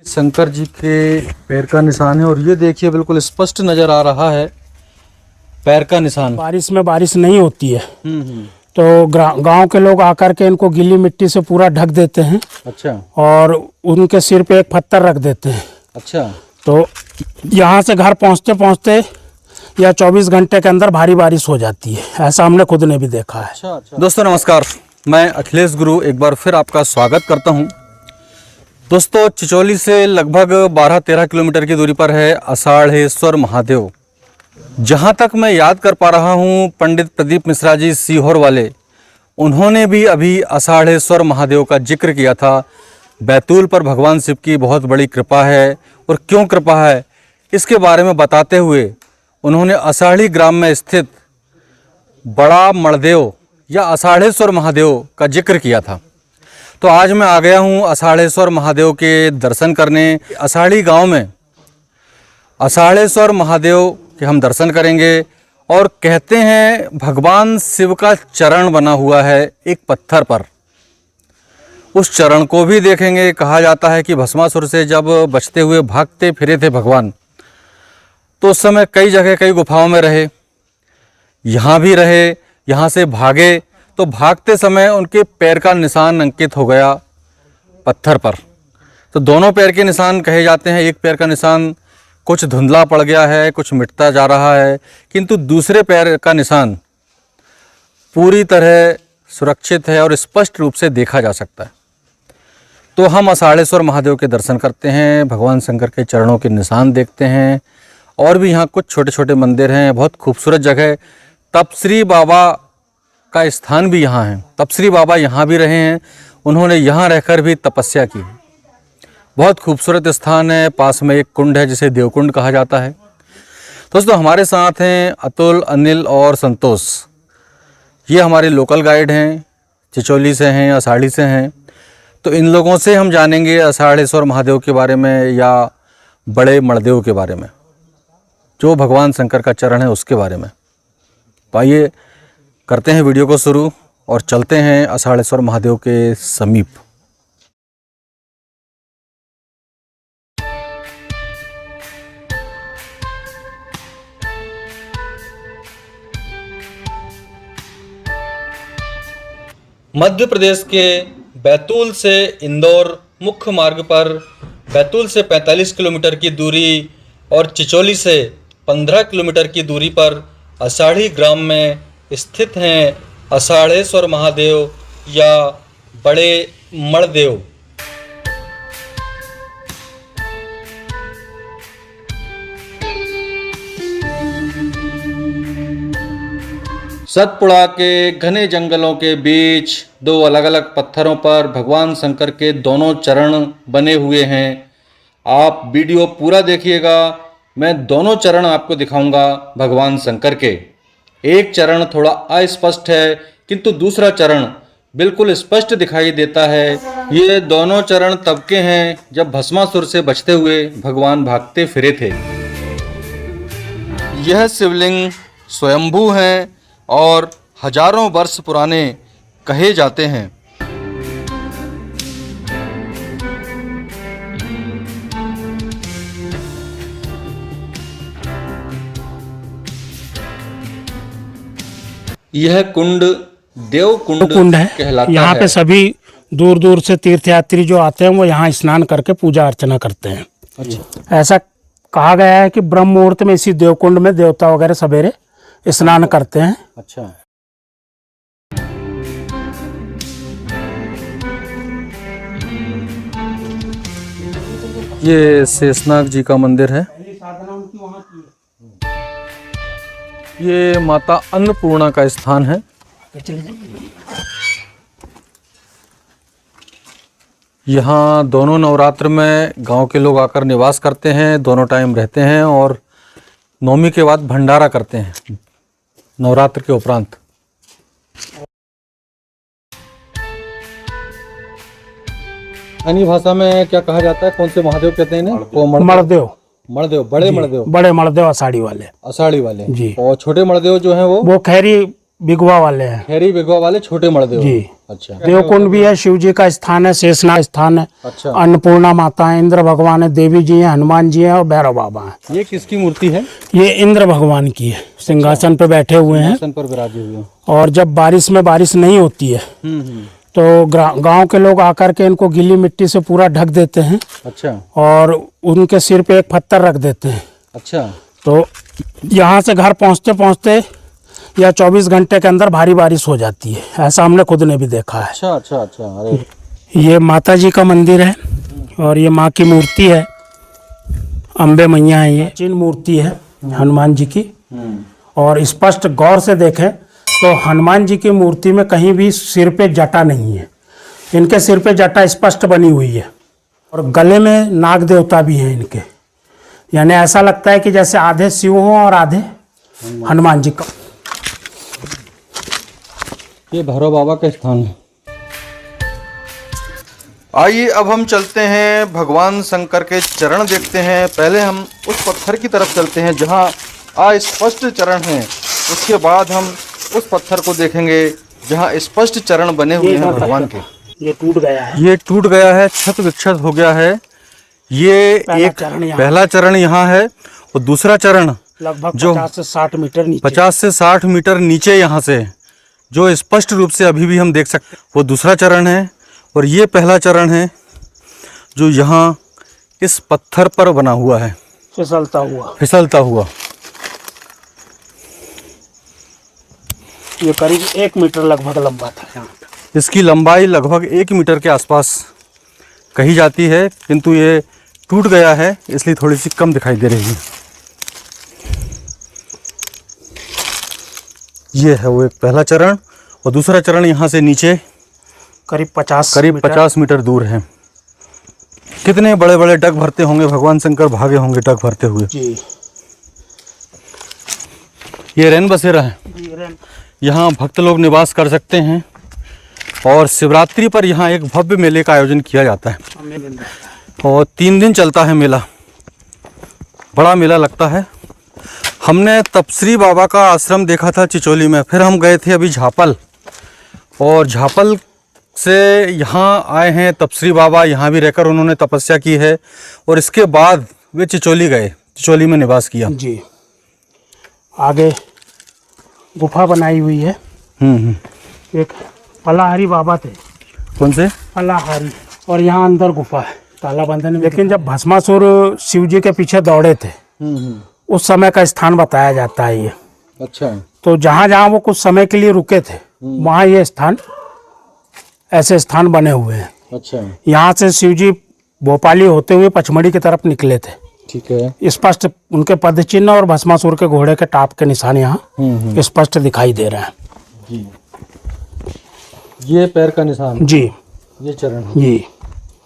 शंकर जी के पैर का निशान है और ये देखिए बिल्कुल स्पष्ट नजर आ रहा है पैर का निशान। बारिश में बारिश नहीं होती है तो गांव के लोग आकर के इनको गीली मिट्टी से पूरा ढक देते हैं। अच्छा। और उनके सिर पे एक पत्थर रख देते हैं। अच्छा। तो यहाँ से घर पहुँचते पहुँचते या 24 घंटे के अंदर भारी बारिश हो जाती है, ऐसा हमने खुद ने भी देखा है। अच्छा, अच्छा। दोस्तों नमस्कार, मैं अखिलेश गुरु एक बार फिर आपका स्वागत करता हूँ। दोस्तों चिचौली से लगभग 12-13 किलोमीटर की दूरी पर है अषाढ़ेश्वर महादेव। जहाँ तक मैं याद कर पा रहा हूँ, पंडित प्रदीप मिश्रा जी सीहोर वाले, उन्होंने भी अभी अषाढ़ेश्वर महादेव का जिक्र किया था। बैतूल पर भगवान शिव की बहुत बड़ी कृपा है और क्यों कृपा है इसके बारे में बताते हुए उन्होंने अषाढ़ी ग्राम में स्थित बड़ा मणदेव या अषाढ़ेश्वर महादेव का जिक्र किया था। तो आज मैं आ गया हूँ अषाढ़ेश्वर महादेव के दर्शन करने। अषाढ़ी गांव में अषाढ़ेश्वर महादेव के हम दर्शन करेंगे और कहते हैं भगवान शिव का चरण बना हुआ है एक पत्थर पर, उस चरण को भी देखेंगे। कहा जाता है कि भस्मासुर से जब बचते हुए भागते फिरे थे भगवान, तो उस समय कई जगह कई गुफाओं में रहे, यहाँ भी रहे, यहाँ से भागे तो भागते समय उनके पैर का निशान अंकित हो गया पत्थर पर। तो दोनों पैर के निशान कहे जाते हैं। एक पैर का निशान कुछ धुंधला पड़ गया है, कुछ मिटता जा रहा है, किंतु दूसरे पैर का निशान पूरी तरह सुरक्षित है और स्पष्ट रूप से देखा जा सकता है। तो हम अषाढ़ेश्वर महादेव के दर्शन करते हैं, भगवान शंकर के चरणों के निशान देखते हैं। और भी यहाँ कुछ छोटे छोटे मंदिर हैं, बहुत खूबसूरत जगह। तपश्री बाबा का स्थान भी यहाँ है, तपश्री बाबा यहाँ भी रहे हैं, उन्होंने यहाँ रहकर भी तपस्या की। बहुत खूबसूरत स्थान है। पास में एक कुंड है जिसे देवकुंड कहा जाता है। दोस्तों हमारे साथ हैं अतुल, अनिल और संतोष। ये हमारे लोकल गाइड हैं, चिचौली से हैं, अषाढ़ी से हैं। तो इन लोगों से हम जानेंगे अषाढ़ेश्वर महादेव के बारे में या बड़े मणदेव के बारे में, जो भगवान शंकर का चरण है उसके बारे में। तो आइए करते हैं वीडियो को शुरू और चलते हैं अषाढ़ेश्वर महादेव के समीप। मध्य प्रदेश के बैतूल से इंदौर मुख्य मार्ग पर बैतूल से 45 किलोमीटर की दूरी और चिचौली से 15 किलोमीटर की दूरी पर अषाढ़ी ग्राम में स्थित हैं अषाढ़ेश्वर महादेव या बड़े मणदेव। सतपुड़ा के घने जंगलों के बीच दो अलग अलग पत्थरों पर भगवान शंकर के दोनों चरण बने हुए हैं। आप वीडियो पूरा देखिएगा, मैं दोनों चरण आपको दिखाऊंगा भगवान शंकर के। एक चरण थोड़ा अस्पष्ट है किंतु दूसरा चरण बिल्कुल स्पष्ट दिखाई देता है। ये दोनों चरण तब के हैं जब भस्मासुर से बचते हुए भगवान भागते फिरे थे। यह शिवलिंग स्वयंभू हैं और हजारों वर्ष पुराने कहे जाते हैं। यह कुंड देवकुंड है, कहलाता है। यहाँ पे सभी दूर दूर से तीर्थयात्री जो आते हैं वो यहाँ स्नान करके पूजा अर्चना करते हैं। अच्छा। ऐसा कहा गया है कि ब्रह्म मुहूर्त में इसी देवकुंड में देवता वगैरह सवेरे स्नान करते हैं। अच्छा। ये शेषनाग जी का मंदिर है। ये माता अन्नपूर्णा का स्थान है। यहाँ दोनों नवरात्र में गांव के लोग आकर निवास करते हैं, दोनों टाइम रहते हैं और नवमी के बाद भंडारा करते हैं नवरात्र के उपरांत। अन्य भाषा में क्या कहा जाता है, कौन से महादेव कहते हैं इन्हें? मणदेव। मणदेव, बड़े मणदेव। बड़े मणदेव अषाढ़ी वाले। अषाढ़ी वाले जी। और छोटे मणदेव जो हैं वो खैरी बिगवा वाले हैं खैरी बेगवा वाले छोटे मड़देव जी। अच्छा। देवकुंड भी है, शिव जी का स्थान है, शेषनाग स्थान है, अच्छा। अन्नपूर्णा माता है, इंद्र भगवान है, देवी जी हैं, हनुमान जी हैं और भैरव बाबा हैं। ये किसकी मूर्ति है? ये इंद्र भगवान की है, सिंहासन पे बैठे हुए हैं। सिंहासन पर विराजे हुए। और जब बारिश नहीं होती है तो गांव के लोग आकर के इनको गीली मिट्टी से पूरा ढक देते हैं। अच्छा। और उनके सिर पे एक पत्थर रख देते हैं। अच्छा। तो यहाँ से घर पहुँचते पहुँचते या 24 घंटे के अंदर भारी बारिश हो जाती है, ऐसा हमने खुद ने भी देखा है। अच्छा अच्छा अच्छा। अरे ये माता जी का मंदिर है और ये माँ की मूर्ति है, अम्बे मैया है, ये प्राचीन मूर्ति है हनुमान जी की। और स्पष्ट गौर से देखें तो हनुमान जी की मूर्ति में कहीं भी सिर पे जटा नहीं है, इनके सिर पे जटा स्पष्ट बनी हुई है। और गले में नाग देवता भी हैं इनके, यानी ऐसा लगता है कि जैसे आधे शिव हों और आधे हनुमान जी का। ये भैरव बाबा का स्थान है। आइए अब हम चलते हैं भगवान शंकर के चरण देखते हैं। पहले हम उस पत्थर की तरफ चलते हैं जहां अस्पष्ट चरण हैं, उसके बाद हम उस पत्थर को देखेंगे जहां स्पष्ट चरण बने हुए हैं भगवान के। ये टूट गया है, ये टूट गया है, क्षत विक्षत हो गया है। ये पहला चरण यहाँ है और दूसरा चरण लगभग जो 50 से 60 मीटर नीचे, 50 से 60 मीटर नीचे यहाँ से जो स्पष्ट रूप से अभी भी हम देख सकते हैं, वो दूसरा चरण है। और ये पहला चरण है जो यहाँ इस पत्थर पर बना हुआ है, फिसलता हुआ। ये करीब 1 मीटर लगभग लंबा था यहाँ। इसकी लंबाई लगभग 1 मीटर के आसपास कही जाती है, किंतु ये टूट गया है इसलिए थोड़ी सी कम दिखाई दे रही है। ये है वो एक पहला चरण और दूसरा चरण यहाँ से नीचे करीब 50 मीटर दूर है। कितने बड़े बड़े डग भरते होंगे भगवान शंकर, भागे होंगे डग भरते हुए जी। ये रैन बसेरा है, यहाँ भक्त लोग निवास कर सकते हैं। और शिवरात्रि पर यहाँ एक भव्य मेले का आयोजन किया जाता है और 3 दिन चलता है मेला, बड़ा मेला लगता है। हमने तपस्री बाबा का आश्रम देखा था चिचोली में, फिर हम गए थे अभी झापल, और झापल से यहाँ आए हैं तपस्री बाबा, यहाँ भी रहकर उन्होंने तपस्या की है और इसके बाद वे चिचोली गए, चिचोली में निवास किया जी। आगे गुफा बनाई हुई है, एक फलाहारी बाबा थे। कौन से? फलाहारी। और यहाँ अंदर गुफा है, ताला बंधन में। लेकिन जब भस्मासुर शिव जी के पीछे दौड़े थे उस समय का स्थान बताया जाता है ये। अच्छा। तो जहाँ जहाँ वो कुछ समय के लिए रुके थे वहाँ ये स्थान, ऐसे स्थान बने हुए हैं। अच्छा। यहाँ से शिव जी भोपाली होते हुए पचमढ़ी की तरफ निकले थे। ठीक है। स्पष्ट उनके पद चिन्ह और भस्मासुर के घोड़े के टाप के निशान यहाँ स्पष्ट दिखाई दे रहे हैं जी। ये पैर का निशान जी, ये चरण जी।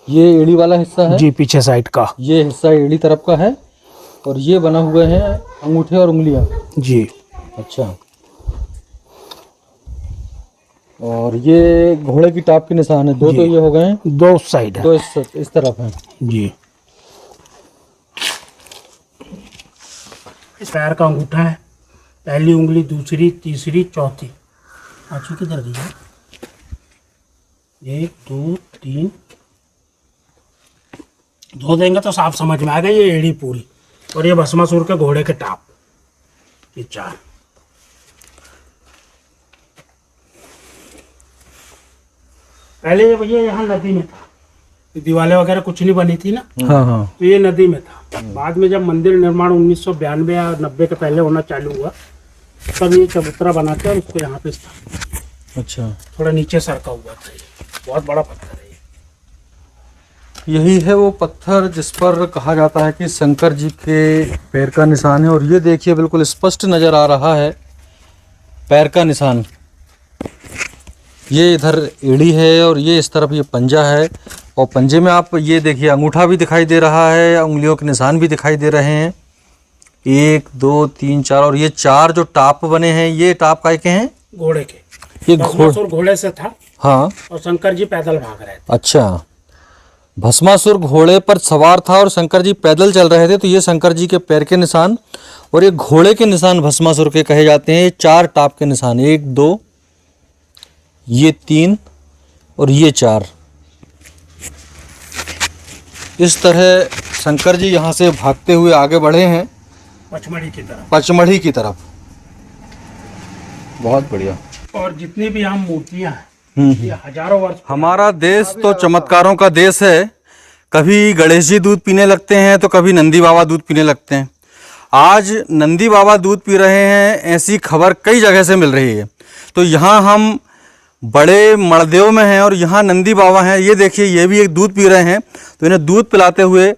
ये एड़ी वाला हिस्सा है जी, पीछे साइड का ये हिस्सा एड़ी तरफ का है और ये बना हुए हैं अंगूठे और उंगलियां जी। अच्छा। और ये घोड़े की टाप के निशान है, 2 तो ये हो गए हैं, 2 साइड है, 2 इस तरफ है जी। इस पैर का अंगूठा है, पहली उंगली, दूसरी, तीसरी, चौथी। पांचवी किधर गई है? 1 2 3, 2 देंगे तो साफ समझ में आ गई। ये एड़ी पूरी और ये भस्मासुर के घोड़े के टाप, ये 4। पहले ये भैया यहाँ नदी में था, दीवारें वगैरह कुछ नहीं बनी थी ना। हाँ हाँ। तो ये नदी में था। बाद में जब मंदिर निर्माण 1992 या 90 के पहले होना चालू हुआ तब ये चबूतरा बनाते और उसको यहाँ पे स्थापित। अच्छा। थोड़ा नीचे सरका हुआ था, ये बहुत बड़ा पत्थर है। यही है वो पत्थर जिस पर कहा जाता है कि शंकर जी के पैर का निशान है। और ये देखिए बिल्कुल स्पष्ट नज़र आ रहा है पैर का निशान। ये इधर एड़ी है और ये इस तरफ ये पंजा है और पंजे में आप ये देखिए अंगूठा भी दिखाई दे रहा है, उंगलियों के निशान भी दिखाई दे रहे हैं। 1 2 3 4 और ये 4 जो टाप बने हैं ये टाप काय के हैं? घोड़े के। ये भस्मासुर घोड़े से था। हाँ। और शंकर जी पैदल भाग रहे थे। अच्छा, भस्मासुर घोड़े पर सवार था और शंकर जी पैदल चल रहे थे, तो ये शंकर जी के पैर के निशान और ये घोड़े के निशान भस्मासुर के कहे जाते हैं। ये 4 टाप के निशान, 1 2 ये 3 और ये 4। इस तरह शंकर जी यहाँ से भागते हुए आगे बढ़े हैं पचमढ़ी की तरफ। पचमढ़ी की तरफ। बहुत बढ़िया। और जितनी भी यहाँ मूर्तियाँ हैं ये हजारों वर्ष। हमारा देश तो चमत्कारों का देश है। कभी गणेश जी दूध पीने लगते हैं तो कभी नंदी बाबा दूध पीने लगते हैं। आज नंदी बाबा दूध पी रहे हैं, ऐसी खबर कई जगह से मिल रही है। तो यहाँ हम बड़े मणदेव में हैं और यहाँ नंदी बाबा हैं। ये देखिए, ये भी एक दूध पी रहे हैं। तो इन्हें दूध पिलाते हुए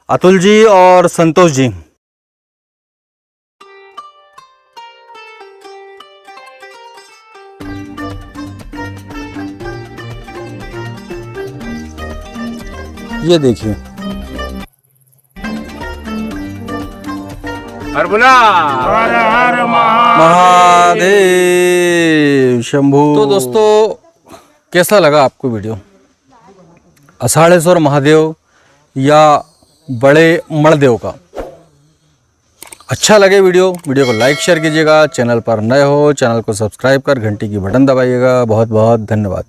अतुल जी और संतोष जी। ये देखिए, हर हर महादेव शंभू। तो दोस्तों, कैसा लगा आपको वीडियो? आषाढ़ेश्वर महादेव या बड़े मणदेव का? अच्छा लगे वीडियो को लाइक शेयर कीजिएगा। चैनल पर नए हो चैनल को सब्सक्राइब कर घंटी की बटन दबाइएगा। बहुत बहुत धन्यवाद।